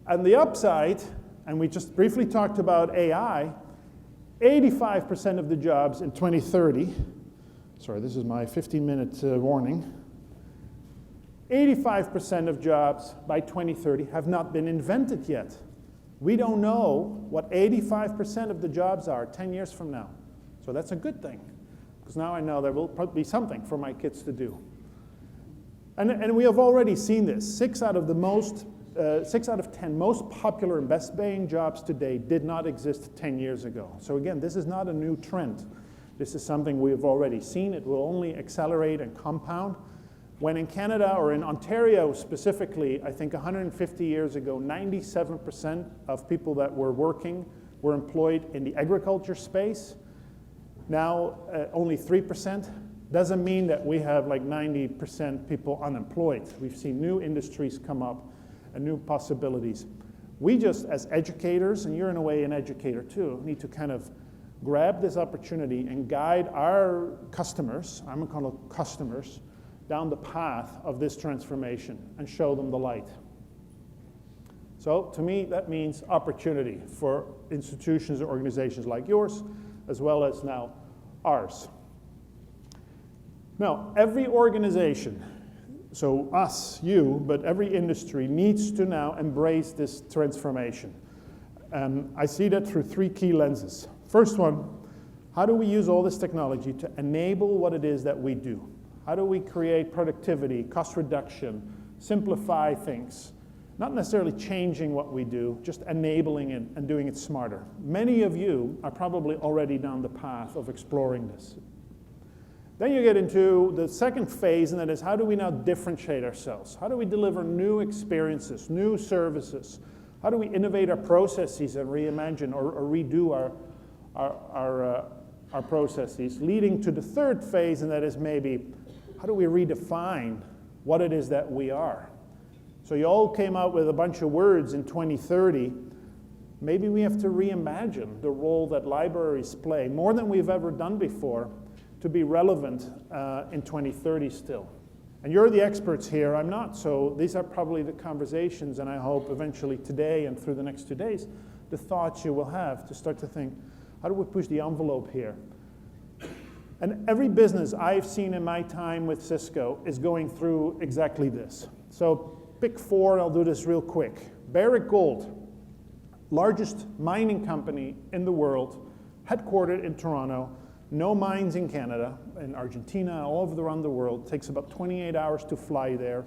And the upside, and we just briefly talked about AI, 85% of the jobs in 2030, sorry, this is my 15-minute warning, 85% of jobs by 2030 have not been invented yet. We don't know what 85% of the jobs are 10 years from now. So that's a good thing, because now I know there will probably be something for my kids to do. And we have already seen this. 6 out of 10 most popular and best paying jobs today did not exist 10 years ago. So again, this is not a new trend. This is something we have already seen. It will only accelerate and compound. When in Canada, or in Ontario specifically, I think 150 years ago, 97% of people that were working were employed in the agriculture space. Now, only 3%. Doesn't mean that we have like 90% people unemployed. We've seen new industries come up and new possibilities. We just, as educators, and you're in a way an educator too, need to kind of grab this opportunity and guide our customers, I'm gonna call them customers, down the path of this transformation and show them the light. So to me, that means opportunity for institutions and organizations like yours, as well as now ours. Now, every organization, so us, you, but every industry needs to now embrace this transformation. I see that through 3 key lenses. First one, how do we use all this technology to enable what it is that we do? How do we create productivity, cost reduction, simplify things, Not necessarily changing what we do, just enabling it and doing it smarter. Many of you are probably already down the path of exploring this. Then you get into the second phase, and that is, how do we now differentiate ourselves? How do we deliver new experiences, new services? How do we innovate our processes and reimagine or redo our processes? Leading to the third phase, and that is maybe, how do we redefine what it is that we are? So you all came out with a bunch of words in 2030. Maybe we have to reimagine the role that libraries play, more than we've ever done before, to be relevant in 2030 still. And you're the experts here, I'm not, so these are probably the conversations, and I hope eventually today and through the next 2 days, the thoughts you will have to start to think, how do we push the envelope here? And every business I've seen in my time with Cisco is going through exactly this. So pick 4, I'll do this real quick. Barrick Gold, largest mining company in the world, headquartered in Toronto, no mines in Canada, in Argentina, all over around the world. Takes about 28 hours to fly there.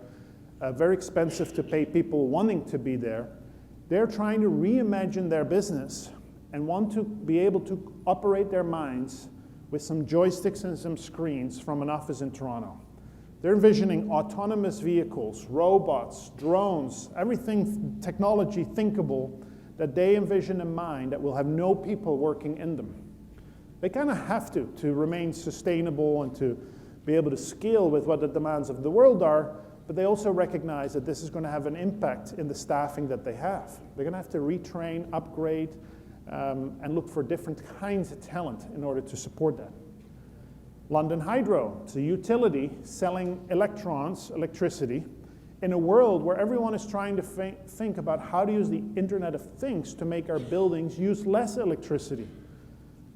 Very expensive to pay people wanting to be there. They're trying to reimagine their business and want to be able to operate their mines with some joysticks and some screens from an office in Toronto. They're envisioning autonomous vehicles, robots, drones, everything technology thinkable that they envision in mind that will have no people working in them. They kind of have to remain sustainable and to be able to scale with what the demands of the world are, but they also recognize that this is going to have an impact in the staffing that they have. They're going to have to retrain, upgrade, and look for different kinds of talent in order to support that. London Hydro, it's a utility selling electricity, in a world where everyone is trying to think about how to use the Internet of Things to make our buildings use less electricity.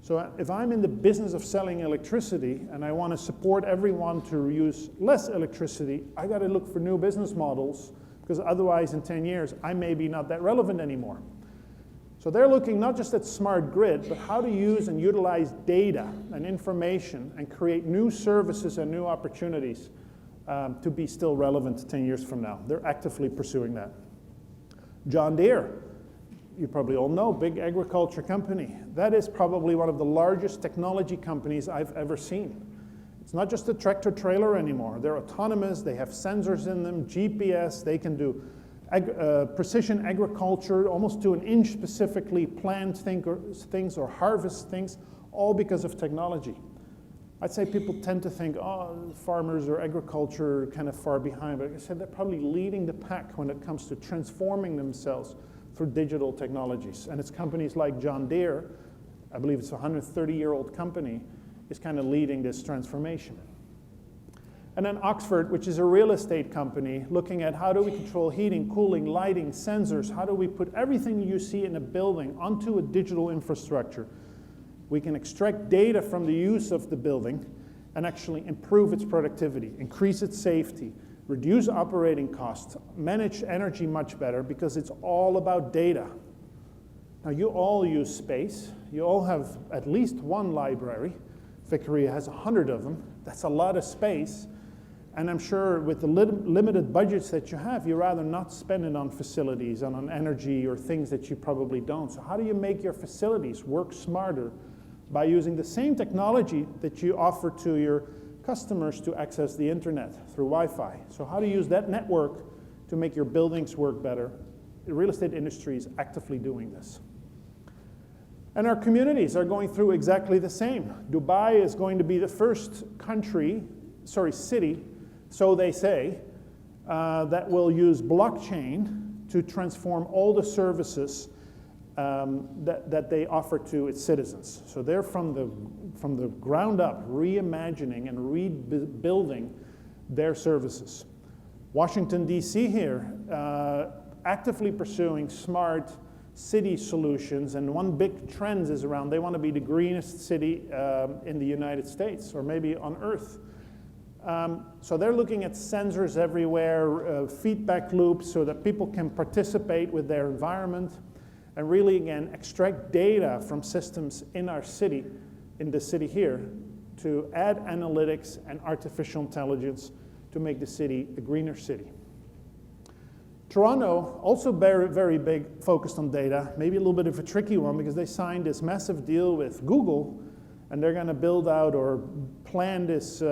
So if I'm in the business of selling electricity and I want to support everyone to use less electricity, I got to look for new business models, because otherwise in 10 years, I may be not that relevant anymore. So they're looking not just at smart grid, but how to use and utilize data and information and create new services and new opportunities to be still relevant 10 years from now. They're actively pursuing that. John Deere, you probably all know, big agriculture company. That is probably one of the largest technology companies I've ever seen. It's not just a tractor trailer anymore. They're autonomous, they have sensors in them, GPS, they can do precision agriculture, almost to an inch specifically, plant things or harvest things, all because of technology. I'd say people tend to think, oh, farmers or agriculture are kind of far behind, but like I said, they're probably leading the pack when it comes to transforming themselves through digital technologies. And it's companies like John Deere, I believe it's a 130-year-old company, is kind of leading this transformation. And then Oxford, which is a real estate company, looking at how do we control heating, cooling, lighting, sensors, how do we put everything you see in a building onto a digital infrastructure. We can extract data from the use of the building and actually improve its productivity, increase its safety, reduce operating costs, manage energy much better, because it's all about data. Now, you all use space. You all have at least one library. Vicaria has 100 of them. That's a lot of space. And I'm sure with the limited budgets that you have, you'd rather not spend it on facilities and on energy or things that you probably don't. So how do you make your facilities work smarter by using the same technology that you offer to your customers to access the internet through Wi-Fi? So how to use that network to make your buildings work better? The real estate industry is actively doing this. And our communities are going through exactly the same. Dubai is going to be the first city, so they say, that will use blockchain to transform all the services that they offer to its citizens. So they're from the ground up reimagining and rebuilding their services. Washington, D.C. here, actively pursuing smart city solutions, and one big trend is around they want to be the greenest city in the United States, or maybe on Earth. So they're looking at sensors everywhere, feedback loops, so that people can participate with their environment and really, again, extract data from systems in our city, in the city here, to add analytics and artificial intelligence to make the city a greener city. Toronto, also very, very big, focused on data, maybe a little bit of a tricky one because they signed this massive deal with Google, and they're going to build out or plan this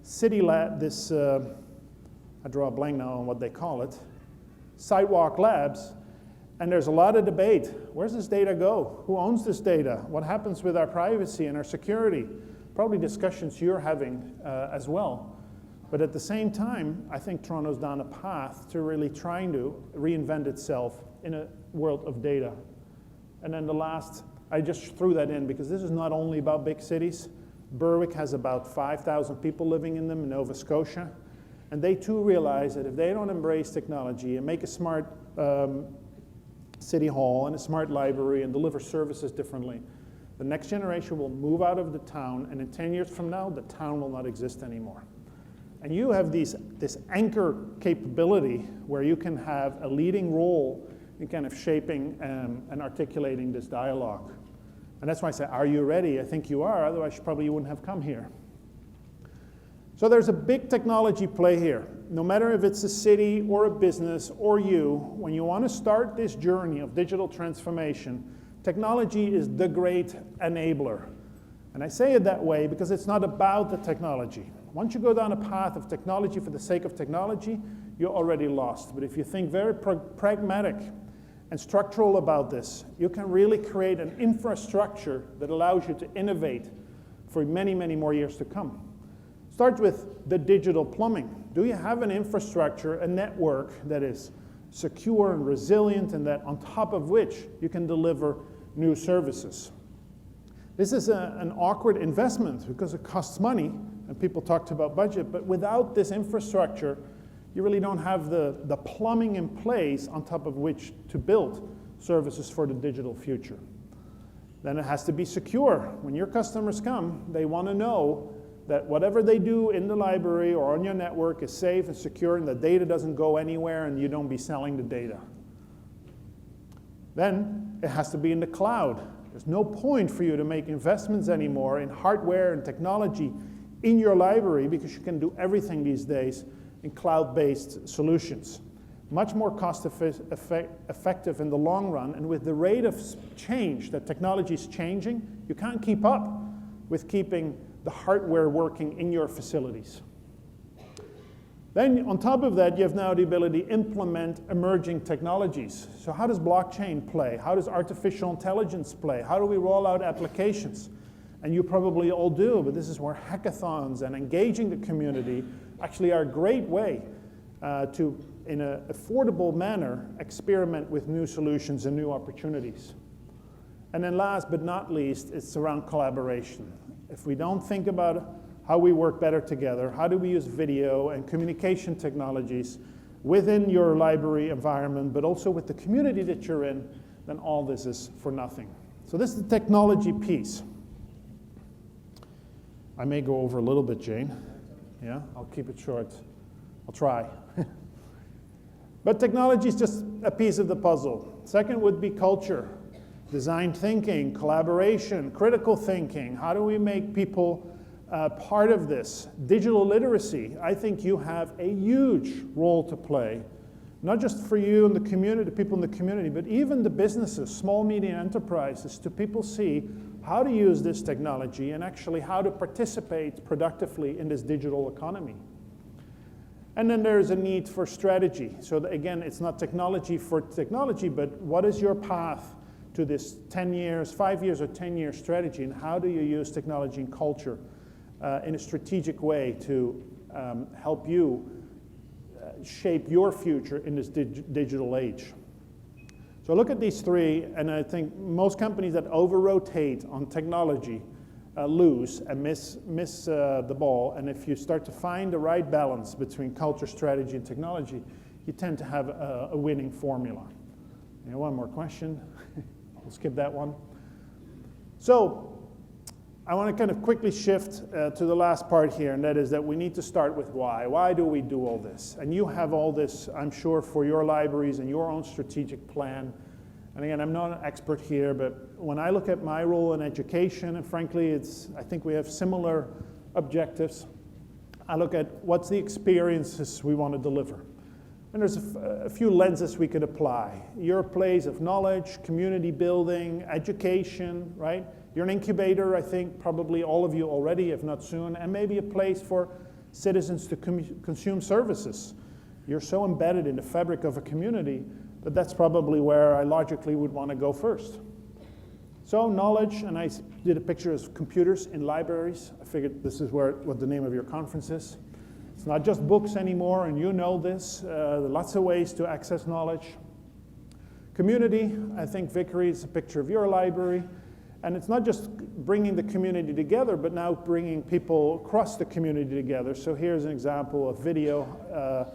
city lab, this, I draw a blank now on what they call it, sidewalk labs, and there's a lot of debate. Where's this data go? Who owns this data? What happens with our privacy and our security? Probably discussions you're having as well. But at the same time, I think Toronto's down a path to really trying to reinvent itself in a world of data. And then the last, I just threw that in because this is not only about big cities. Berwick has about 5,000 people living in them in Nova Scotia. And they too realize that if they don't embrace technology and make a smart city hall and a smart library and deliver services differently, the next generation will move out of the town, and in 10 years from now, the town will not exist anymore. And you have this anchor capability where you can have a leading role in kind of shaping and articulating this dialogue. And that's why I say, are you ready? I think you are, otherwise probably you wouldn't have come here. So there's a big technology play here. No matter if it's a city or a business or you, when you want to start this journey of digital transformation, technology is the great enabler. And I say it that way because it's not about the technology. Once you go down a path of technology for the sake of technology, you're already lost. But if you think very pragmatic and structural about this, you can really create an infrastructure that allows you to innovate for many, many more years to come. Start with the digital plumbing. Do you have an infrastructure, a network that is secure and resilient, and that on top of which you can deliver new services? This is an awkward investment because it costs money, and people talked about budget, but without this infrastructure, you really don't have the plumbing in place on top of which to build services for the digital future. Then it has to be secure. When your customers come, they want to know that whatever they do in the library or on your network is safe and secure, and the data doesn't go anywhere and you don't be selling the data. Then it has to be in the cloud. There's no point for you to make investments anymore in hardware and technology in your library because you can do everything these days in cloud-based solutions. Much more cost-effective in the long run, and with the rate of change that technology is changing, you can't keep up with keeping the hardware working in your facilities. Then on top of that, you have now the ability to implement emerging technologies. So how does blockchain play? How does artificial intelligence play? How do we roll out applications? And you probably all do, but this is where hackathons and engaging the community actually are a great way to, in an affordable manner, experiment with new solutions and new opportunities. And then last but not least, it's around collaboration. If we don't think about how we work better together, how do we use video and communication technologies within your library environment, but also with the community that you're in, then all this is for nothing. So this is the technology piece. I may go over a little bit, Jane. Yeah, I'll keep it short. I'll try. But technology is just a piece of the puzzle. Second would be culture. Design thinking, collaboration, critical thinking. How do we make people part of this? Digital literacy. I think you have a huge role to play, not just for you and the community, the people in the community, but even the businesses, small, medium enterprises, to people see how to use this technology and actually how to participate productively in this digital economy. And then there's a need for strategy. So again, it's not technology for technology, but what is your path to this 10 years, 5 years or 10-year strategy, and how do you use technology and culture in a strategic way to help you shape your future in this digital age? So look at these three, and I think most companies that over-rotate on technology lose and miss the ball, and if you start to find the right balance between culture, strategy, and technology, you tend to have a winning formula. You know, one more question. We'll skip that one. So I want to kind of quickly shift to the last part here, and that is that we need to start with why. Why do we do all this? And you have all this, I'm sure, for your libraries and your own strategic plan. And again, I'm not an expert here, but when I look at my role in education, and frankly, I think we have similar objectives. I look at what's the experiences we want to deliver. And there's a few lenses we could apply. Your place of knowledge, community building, education, right? You're an incubator, I think probably all of you already, if not soon, and maybe a place for citizens to consume services. You're so embedded in the fabric of a community that that's probably where I logically would want to go first. So knowledge, and I did a picture of computers in libraries. I figured this is what the name of your conference is. It's not just books anymore, and you know this. There are lots of ways to access knowledge. Community, I think Vickery is a picture of your library. And it's not just bringing the community together, but now bringing people across the community together. So here's an example of video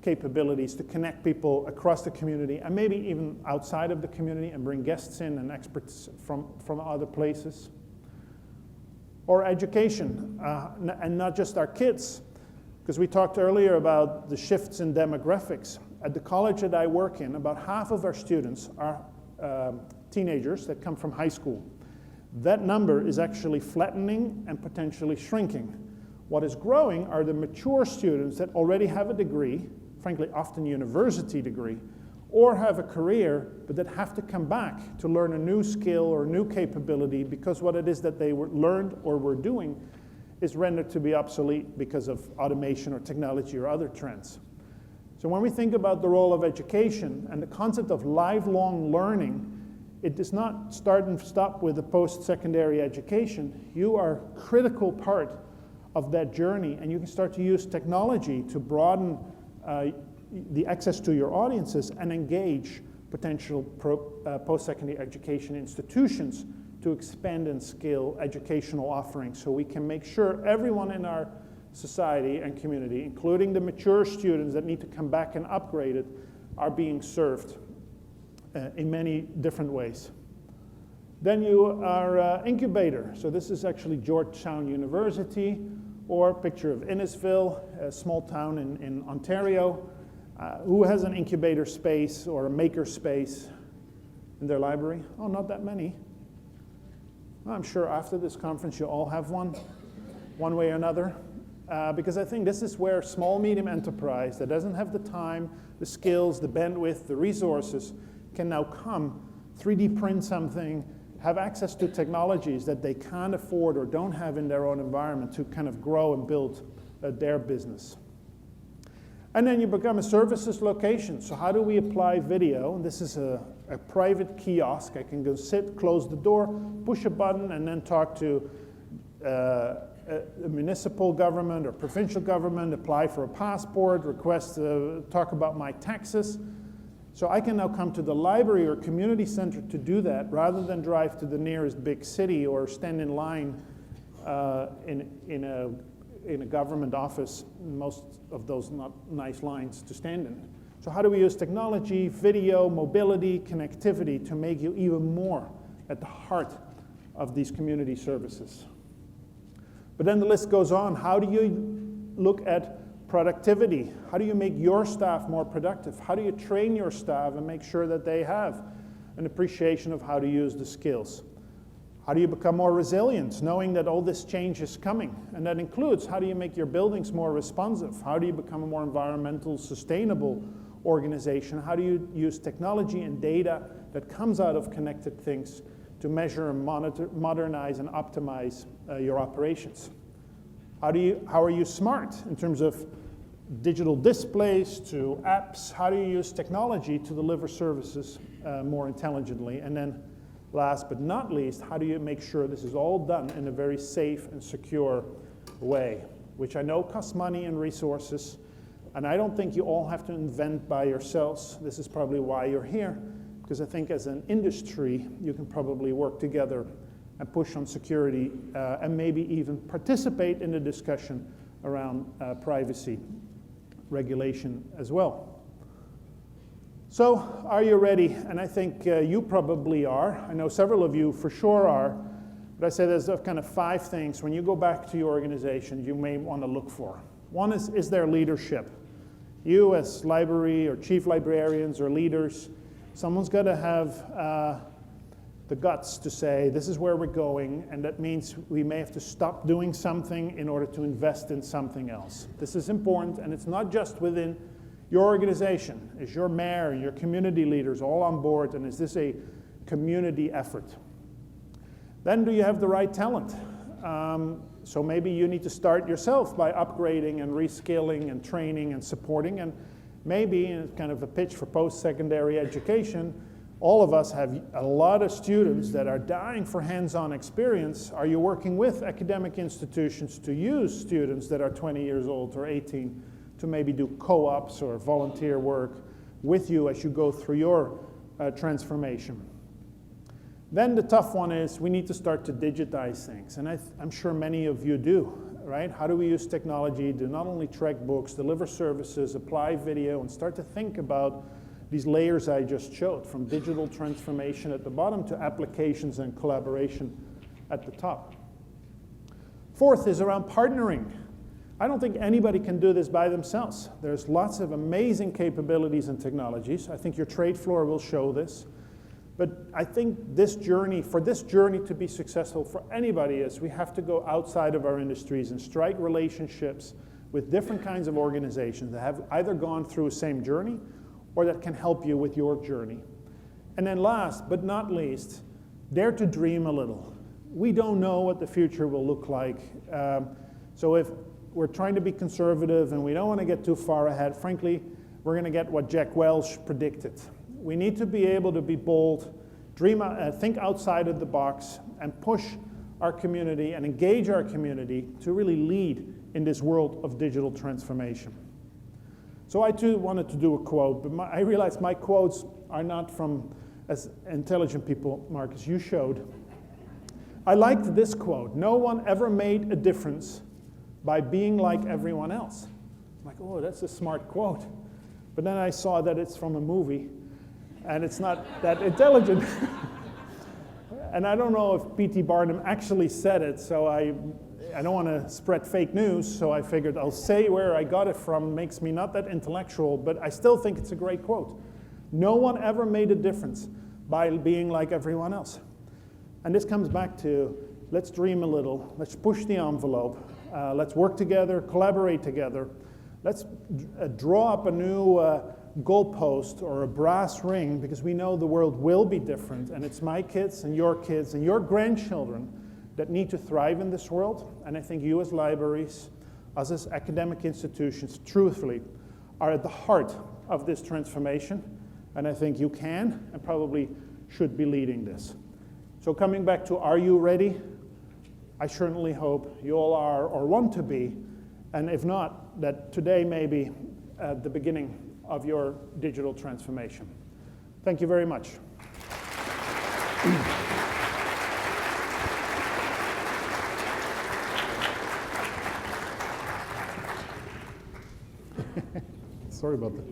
capabilities to connect people across the community and maybe even outside of the community and bring guests in and experts from other places. Or education, and not just our kids, because we talked earlier about the shifts in demographics. At the college that I work in, about half of our students are teenagers that come from high school. That number is actually flattening and potentially shrinking. What is growing are the mature students that already have a degree, frankly, often university degree, or have a career, but that have to come back to learn a new skill or new capability because what it is that they learned or were doing is rendered to be obsolete because of automation or technology or other trends. So when we think about the role of education and the concept of lifelong learning, it does not start and stop with the post-secondary education. You are a critical part of that journey, and you can start to use technology to broaden the access to your audiences and engage potential post-secondary education institutions to expand and scale educational offerings so we can make sure everyone in our society and community, including the mature students that need to come back and upgrade it, are being served in many different ways. Then you are incubator. So this is actually Georgetown University, or a picture of Innisfil, a small town in Ontario. Who has an incubator space or a maker space in their library? Oh, not that many. Well, I'm sure after this conference you all have one way or another. Because I think this is where small, medium enterprise that doesn't have the time, the skills, the bandwidth, the resources can now come, 3D print something, have access to technologies that they can't afford or don't have in their own environment to kind of grow and build their business. And then you become a services location. So how do we apply video? And this is a private kiosk. I can go sit, close the door, push a button, and then talk to a municipal government or provincial government, apply for a passport, request to talk about my taxes. So I can now come to the library or community center to do that rather than drive to the nearest big city or stand in line in a government office. Most of those not nice lines to stand in. So how do we use technology, video, mobility, connectivity to make you even more at the heart of these community services? But then the list goes on. How do you look at productivity? How do you make your staff more productive? How do you train your staff and make sure that they have an appreciation of how to use the skills? How do you become more resilient, knowing that all this change is coming? And that includes how do you make your buildings more responsive? How do you become a more environmental, sustainable organization? How do you use technology and data that comes out of connected things to measure and monitor, modernize and optimize your operations? How are you smart in terms of digital displays to apps? How do you use technology to deliver services more intelligently? And then last but not least, how do you make sure this is all done in a very safe and secure way, which I know costs money and resources, and I don't think you all have to invent by yourselves. This is probably why you're here, because I think as an industry, you can probably work together and push on security and maybe even participate in the discussion around privacy regulation as well. So are you ready? And I think you probably are. I know several of you for sure are. But I say there's kind of 5 things when you go back to your organization you may want to look for. One is their leadership. You as library or chief librarians or leaders, someone's got to have the guts to say, this is where we're going, and that means we may have to stop doing something in order to invest in something else. This is important, and it's not just within your organization? Is your mayor and your community leaders all on board, and is this a community effort? Then do you have the right talent? So maybe you need to start yourself by upgrading and reskilling and training and supporting, and maybe, and it's kind of a pitch for post-secondary education, all of us have a lot of students that are dying for hands-on experience. Are you working with academic institutions to use students that are 20 years old or 18 to maybe do co-ops or volunteer work with you as you go through your transformation? Then the tough one is we need to start to digitize things, and I'm sure many of you do, right? How do we use technology to not only track books, deliver services, apply video, and start to think about these layers I just showed, from digital transformation at the bottom to applications and collaboration at the top. Fourth is around partnering. I don't think anybody can do this by themselves. There's lots of amazing capabilities and technologies. I think your trade floor will show this. But I think for this journey to be successful for anybody is we have to go outside of our industries and strike relationships with different kinds of organizations that have either gone through the same journey or that can help you with your journey. And then last but not least, dare to dream a little. We don't know what the future will look like. So if we're trying to be conservative and we don't want to get too far ahead, frankly, we're going to get what Jack Welch predicted. We need to be able to be bold, think outside of the box, and push our community and engage our community to really lead in this world of digital transformation. So I too wanted to do a quote, but I realized my quotes are not from as intelligent people, Marcus, you showed. I liked this quote: "No one ever made a difference by being like everyone else." I'm like, oh, that's a smart quote. But then I saw that it's from a movie, and it's not that intelligent. And I don't know if P.T. Barnum actually said it, so I don't want to spread fake news, so I figured I'll say where I got it from. Makes me not that intellectual, but I still think it's a great quote. No one ever made a difference by being like everyone else. And this comes back to, let's dream a little, let's push the envelope, let's work together, collaborate together, let's draw up a new goalpost or a brass ring, because we know the world will be different, and it's my kids and your grandchildren that need to thrive in this world. And I think you as libraries, us as academic institutions, truthfully, are at the heart of this transformation, and I think you can and probably should be leading this. So coming back to, are you ready? I certainly hope you all are or want to be, and if not, that today may be the beginning of your digital transformation. Thank you very much. Sorry about that.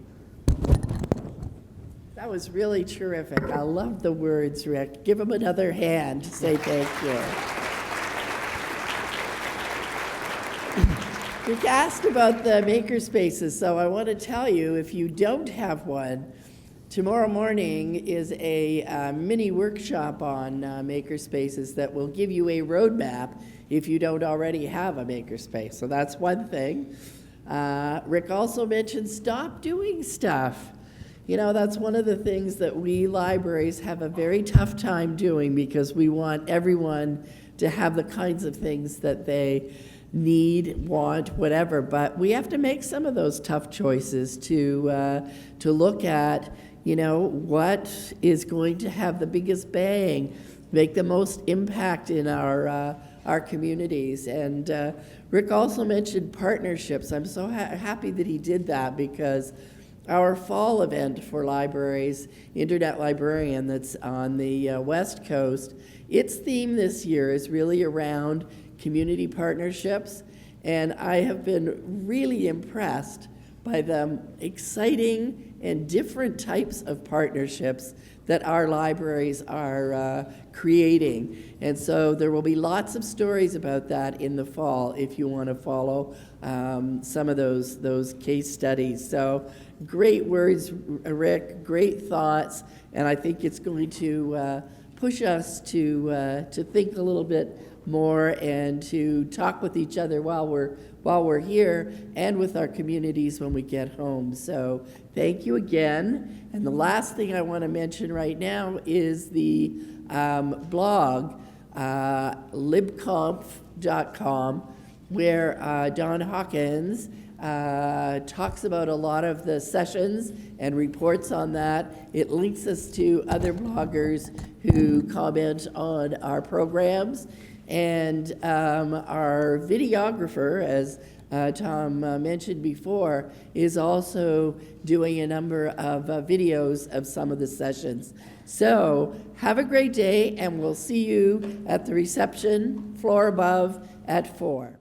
That was really terrific. I love the words, Rick. Give him another hand to say thank you. Rick asked about the makerspaces, so I want to tell you, if you don't have one, tomorrow morning is a mini workshop on makerspaces that will give you a roadmap if you don't already have a makerspace. So that's one thing. Rick also mentioned stop doing stuff. You know, that's one of the things that we libraries have a very tough time doing, because we want everyone to have the kinds of things that they need, want, whatever. But we have to make some of those tough choices to look at, you know, what is going to have the biggest bang, make the most impact in our communities. And Rick also mentioned partnerships. I'm so happy that he did that, because our fall event for libraries, Internet Librarian, that's on the West Coast, its theme this year is really around community partnerships, and I have been really impressed by the exciting and different types of partnerships that our libraries are creating. And so there will be lots of stories about that in the fall if you want to follow some of those case studies. So great words, Rick, great thoughts, and I think it's going to push us to think a little bit more and to talk with each other while we're here and with our communities when we get home. So thank you again. And the last thing I want to mention right now is the blog, libconf.com, where Don Hawkins talks about a lot of the sessions and reports on that. It links us to other bloggers who comment on our programs. And our videographer, as Tom mentioned before, is also doing a number of videos of some of the sessions. So have a great day, and we'll see you at the reception floor above at 4.